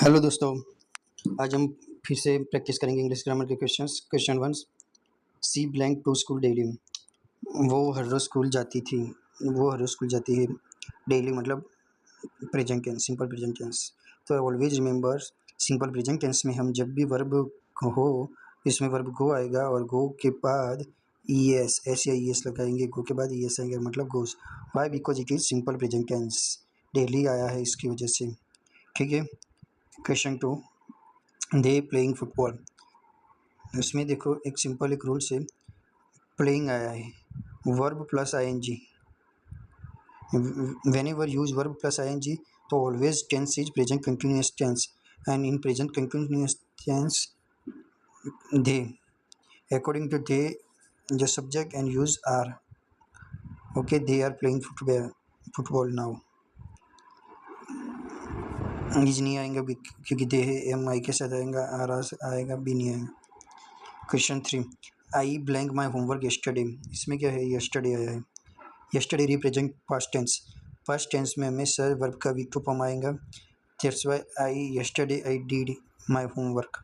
Hello दोस्तों। आज हम फिर से प्रैक्टिस करेंगे इंग्लिश ग्रामर के questions. Question one, she blank to school daily. वो हर रोज़ स्कूल जाती थी। वो हर रोज़ स्कूल जाती है। डेली मतलब present tense, simple present tense. तो always remember, simple present tense में हम जब भी वर्ब हो, इसमें वर्ब गो आएगा और गो के बाद ई एस, एस या ई एस लगाएंगे। गो के बाद ई एस आएगा मतलब goes. Why? Because it is simple present tense. Daily आया है इसकी वजह से। ठीक है। Question two, they playing football. इसमें देखो एक सिंपल एक रूल से प्लेइंग आया है, verb plus I N G. Whenever use verb plus I N G तो always tense is present continuous tense, and in present continuous tense they, according to the जो subject and use are. Okay, they are playing football now. Is नहीं आएंगे क्योंकि दे है, M आई के साथ आएगा, are आएगा, बी नहीं आएगा। Question three, I blank my homework yesterday. इसमें क्या है, यस्टरडे आया है। Yesterday represent past tense. Past tense में हमेशा वर्ब का वी टू फॉर्म आएगा। That's why I yesterday I did my homework.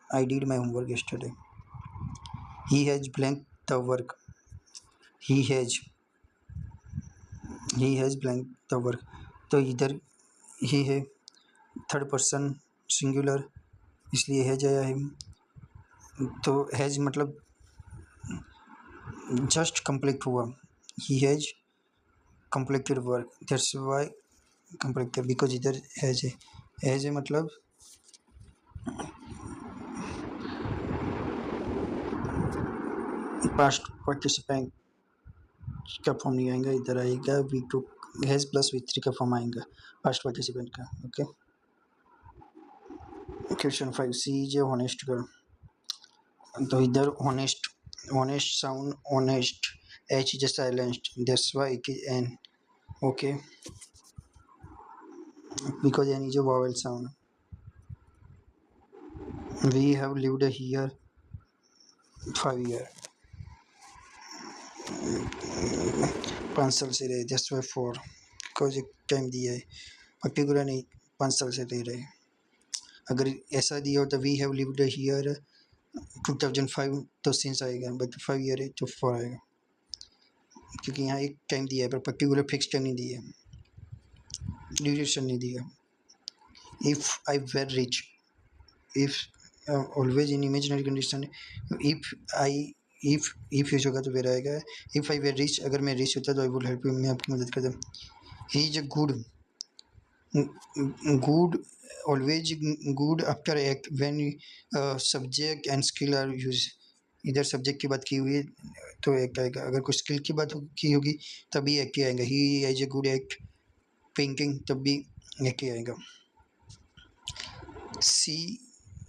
I did my homework yesterday. He has blank the work. He has blank the work. तो इधर ही है third person singular, इसलिए has आया है। तो हैज मतलब जस्ट कंप्लीट हुआ। He has completed work, that's why completed, because इधर हैज है। हैज है मतलब पास्ट पार्टिसिपेंट का फॉर्म नहीं आएगा, इधर आएगा V two, has plus V three का फॉर्म आएगा पास्ट पार्टिसिपेंट का। Okay. Question five, she is a honest girl. तो इधर honest, honest sound honest, H is silenced, that's why it is an. Okay, because an is a vowel sound. We have lived here 5 years. 5 साल से रहे, that's why 4, because एक time दिया है, particular नहीं, 5 साल से रह रहे। अगर ऐसा दिया होता वी हैव लिव्ड हियर 2005 तो सिंस आएगा, बट 5 ईयर है तो 4 आएगा, क्योंकि यहाँ एक टाइम दिया है पर पर्टिकुलर फिक्स टाइम नहीं दिया, ड्यूरेशन नहीं दिया। If I were rich, if always in imaginary condition. If I, if use होगा तो वेर आएगा। इफ़ आई वेर रिच, अगर मैं रिच होता तो आई वुड हेल्प यू, मैं आपकी मदद करता। He is a good, good, always good after act when subject and skill are used. इधर सब्जेक्ट की बात की हुई है तो एक्ट आएगा, अगर कुछ स्किल की बात की होगी तभी एक्ट ही आएगा। He as a good act painting, तब भी एक्ट ही आएगा। She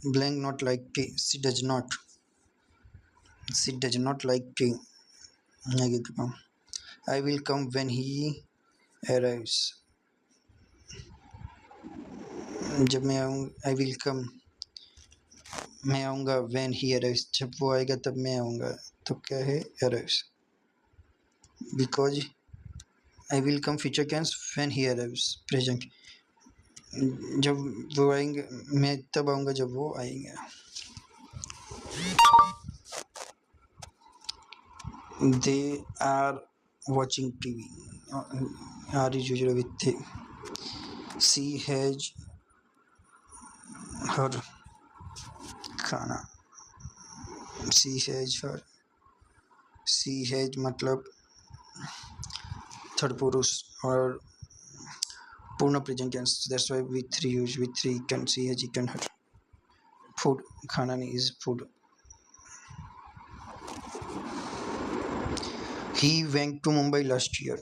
blank not like tea, she does not like tea. I will come when he arrives. जब मैं आऊँगा, आई विल कम, मैं आऊँगा, व्हेन ही अराइव्स, जब वो आएगा तब मैं आऊँगा। तो क्या है, arrives. Because I will come future tense, when he arrives present, जब वो आएंगे मैं तब आऊँगा जब वो आएंगे। They are watching TV, are is usual with they. She has her खाना, she has her, she has मतलब थर्ड पुरुष और पूर्ण present tense, that's why with three use, with three eaten, she has eaten हर। Food, खाना नहीं, is food. He went to Mumbai last year.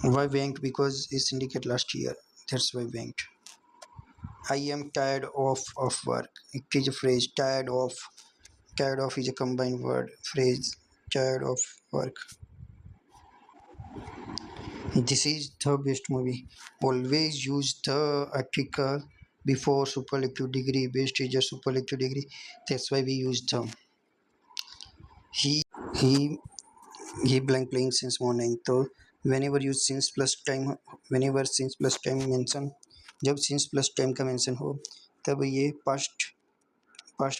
Why went? Because it's indicate last year, that's why went. I am tired of work, it is a phrase, tired of. Tired of is a combined word phrase, tired of work. This is the best movie. Always use the article before superlative degree. Best is a superlative degree, that's why we use the. He he he blank playing since morning. So whenever since plus time mention, जब since plus time का mention हो तब ये past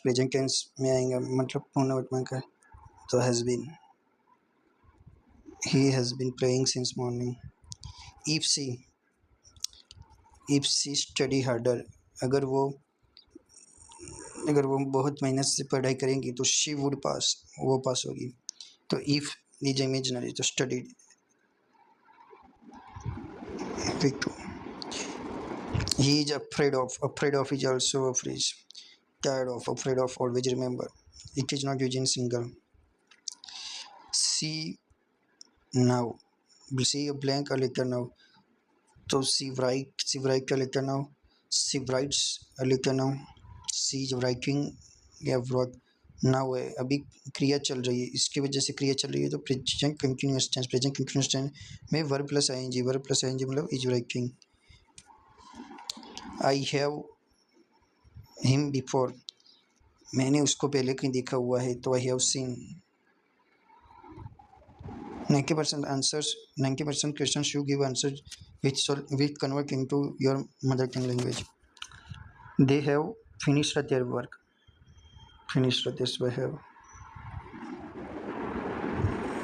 present tense में आएगा, मतलब पूर्ण वर्तमान का। तो has been, he has been playing since morning. If she study harder, अगर वो बहुत मेहनत से पढ़ाई करेंगी तो शी वुड पास, वो पास होगी। तो इफ इज इमेजिनरी, तो studied. He is afraid of is also afraid, tired of, always remember. It is not used in single. See now, see a blank a letter now. तो she write a letter now. She writes a letter now. She is writing या wrote now है, अभी क्रिया चल रही है, इसकी वजह से क्रिया चल रही है। तो प्रेजेंट कंटिन्यूअस टेंस में वर्ब प्लस आईएनजी मतलब is writing. I have him before, मैंने उसको पहले कहीं देखा हुआ है। तो I have seen. 90% answers, 90% questions you give answers which convert into your mother tongue language. They have finished their work. Finished this by have.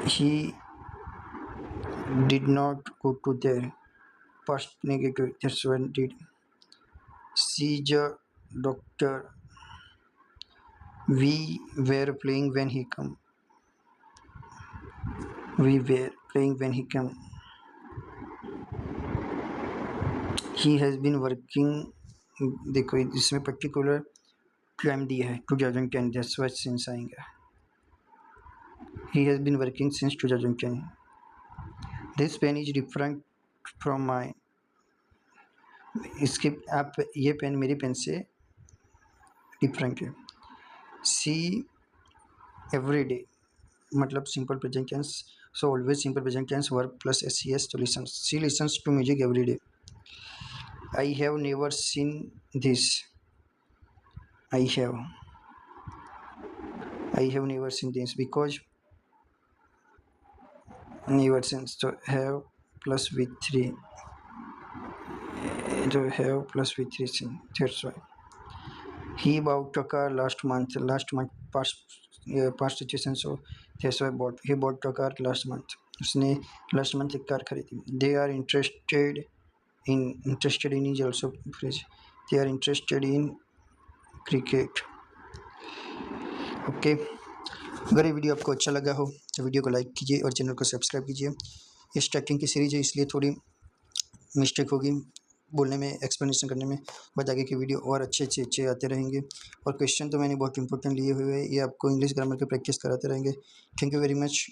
He did not go to their past negative. That's when did. She is a doctor. We were playing when he come. We were playing when he came. He has been working. देखो इसमें particular time दिया है 2010, that's why since आएंगे। He has been working since 2010. This pen is different from mine. इसके आप ये pen मेरी pen से डिफरेंट है। सी एवरी डे मतलब simple present tense, so always simple present tense verb plus S she S. तो listen, she listens to music every day. I have never seen this. I have never seen this because never scenes. तो have plus with three, तो have plus with three seen, that's why. He bought a car last month past situation, so that's why he bought a car last month. उसने last month एक car खरीदी। They are interested in is also phrase. They are interested in cricket. Okay, अगर ये video आपको अच्छा लगा हो तो वीडियो को लाइक कीजिए और चैनल को सब्सक्राइब कीजिए। ये स्टार्टिंग की सीरीज है इसलिए थोड़ी मिस्टेक होगी बोलने में, एक्सप्लेनेशन करने में, बट आगे की वीडियो और अच्छे आते रहेंगे। और क्वेश्चन तो मैंने बहुत इंपॉर्टेंट लिए हुए हैं, ये आपको इंग्लिश ग्रामर की प्रैक्टिस कराते रहेंगे। Thank you very much.